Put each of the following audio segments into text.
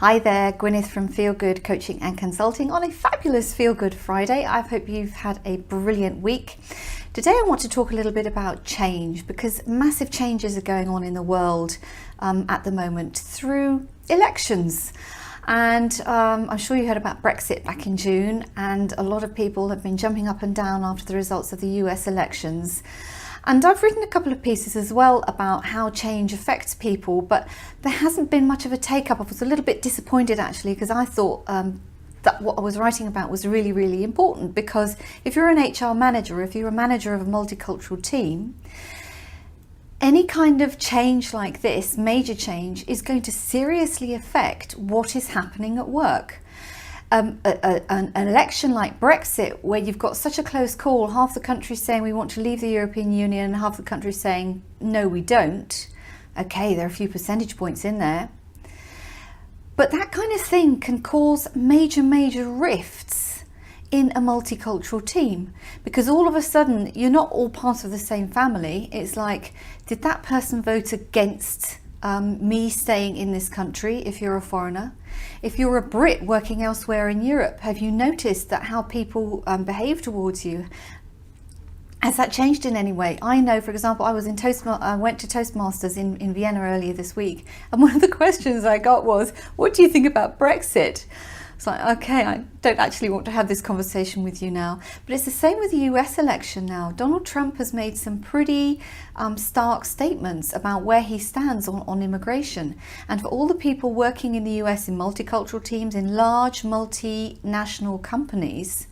Hi there, Gwyneth from Feel Good Coaching and Consulting on a fabulous Feel Good Friday. I hope you've had a brilliant week. Today I want to talk a little bit about change because massive changes are going on in the world at the moment through elections. And I'm sure you heard about Brexit back in June, and a lot of people have been jumping up and down after the results of the US elections. And I've written a couple of pieces as well about how change affects people, but there hasn't been much of a take-up. I was a little bit disappointed actually, because I thought that what I was writing about was really, really important, because if you're an HR manager, if you're a manager of a multicultural team, any kind of change like this, major change, is going to seriously affect what is happening at work. An election like Brexit, where you've got such a close call, half the country saying we want to leave the European Union and half the country saying no, we don't. Okay, there are a few percentage points in there. But that kind of thing can cause major rifts in a multicultural team, because all of a sudden you're not all part of the same family. It's like, did that person vote against me staying in this country if you're a foreigner? If you're a Brit working elsewhere in Europe, have you noticed that how people behave towards you? Has that changed in any way? I know, for example, I went to Toastmasters in Vienna earlier this week, and one of the questions I got was, what do you think about Brexit? It's like, okay, I don't actually want to have this conversation with you now. But it's the same with the US election now. Donald Trump has made some pretty stark statements about where he stands on immigration. And for all the people working in the US in multicultural teams, in large multinational companies,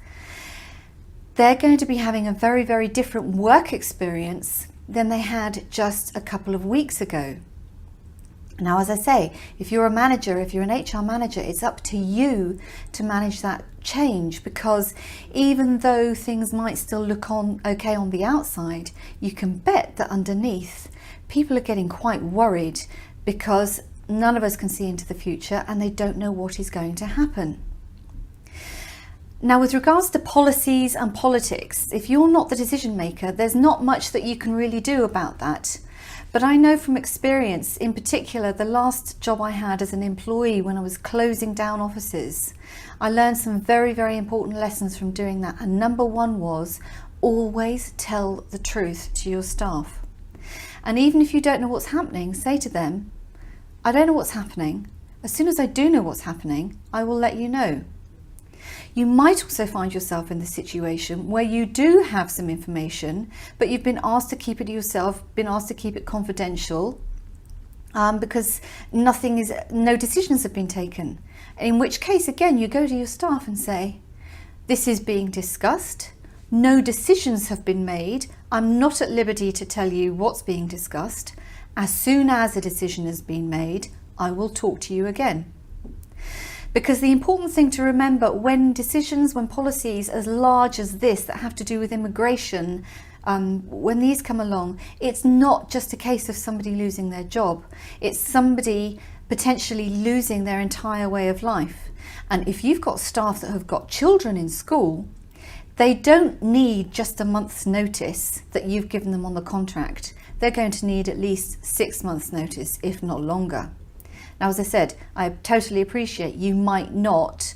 they're going to be having a very different work experience than they had just a couple of weeks ago. Now, as I say, if you're a manager, if you're an HR manager, it's up to you to manage that change, because even though things might still look okay on the outside, you can bet that underneath people are getting quite worried, because none of us can see into the future and they don't know what is going to happen. Now, with regards to policies and politics, if you're not the decision maker, there's not much that you can really do about that. But I know from experience, in particular, the last job I had as an employee when I was closing down offices, I learned some very important lessons from doing that. And number one was, always tell the truth to your staff. And even if you don't know what's happening, say to them, I don't know what's happening. As soon as I do know what's happening, I will let you know. You might also find yourself in the situation where you do have some information, but you've been asked to keep it to yourself, been asked to keep it confidential, because no decisions have been taken. In which case, again, you go to your staff and say, this is being discussed, no decisions have been made, I'm not at liberty to tell you what's being discussed. As soon as a decision has been made, I will talk to you again. Because the important thing to remember when policies as large as this that have to do with immigration, when these come along, it's not just a case of somebody losing their job. It's somebody potentially losing their entire way of life. And if you've got staff that have got children in school, they don't need just a month's notice that you've given them on the contract. They're going to need at least 6 months' notice, if not longer. Now, as I said, I totally appreciate you might not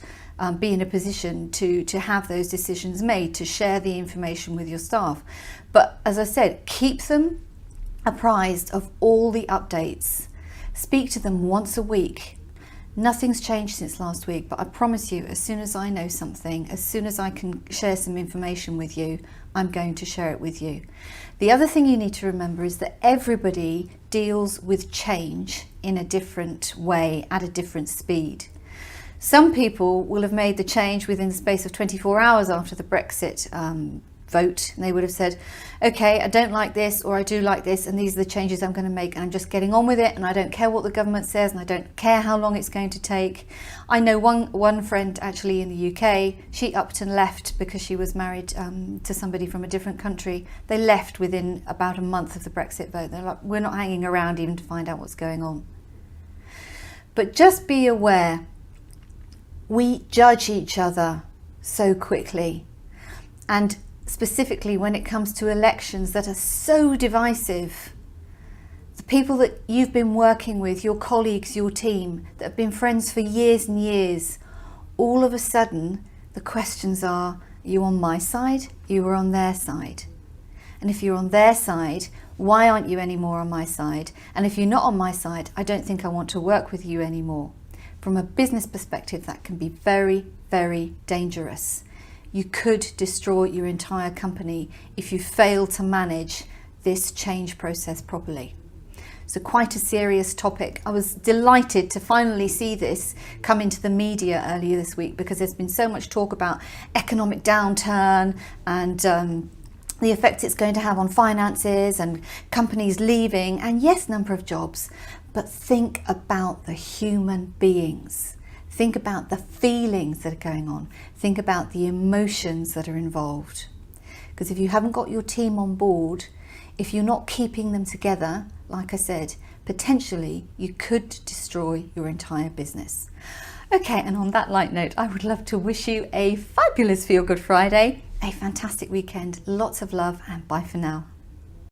be in a position to have those decisions made, to share the information with your staff. But as I said, keep them apprised of all the updates. Speak to them once a week. Nothing's changed since last week, but I promise you, as soon as I know something, as soon as I can share some information with you, I'm going to share it with you. The other thing you need to remember is that everybody deals with change in a different way, at a different speed. Some people will have made the change within the space of 24 hours after the Brexit vote, and they would have said, okay, I don't like this, or I do like this, and these are the changes I'm going to make, and I'm just getting on with it, and I don't care what the government says, and I don't care how long it's going to take. I know one friend actually in the UK, she upped and left because she was married to somebody from a different country. They left within about a month of the Brexit vote. They're like, we're not hanging around even to find out what's going on. But just be aware, we judge each other so quickly, and specifically when it comes to elections that are so divisive, the People that you've been working with, your colleagues, your team, that have been friends for years and years, all of a sudden the questions are you on my side? You are on their side. And if you're on their side, why aren't you anymore on my side? And if you're not on my side, I don't think I want to work with you anymore. From a business perspective, that can be very, very dangerous. You could destroy your entire company if you fail to manage this change process properly. So quite a serious topic. I was delighted to finally see this come into the media earlier this week, because there's been so much talk about economic downturn and the effect it's going to have on finances and companies leaving, and yes, number of jobs, but think about the human beings. Think about the feelings that are going on. Think about the emotions that are involved. Because if you haven't got your team on board, if you're not keeping them together, like I said, potentially you could destroy your entire business. Okay, and on that light note, I would love to wish you a fabulous Feel Good Friday, a fantastic weekend, lots of love, and bye for now.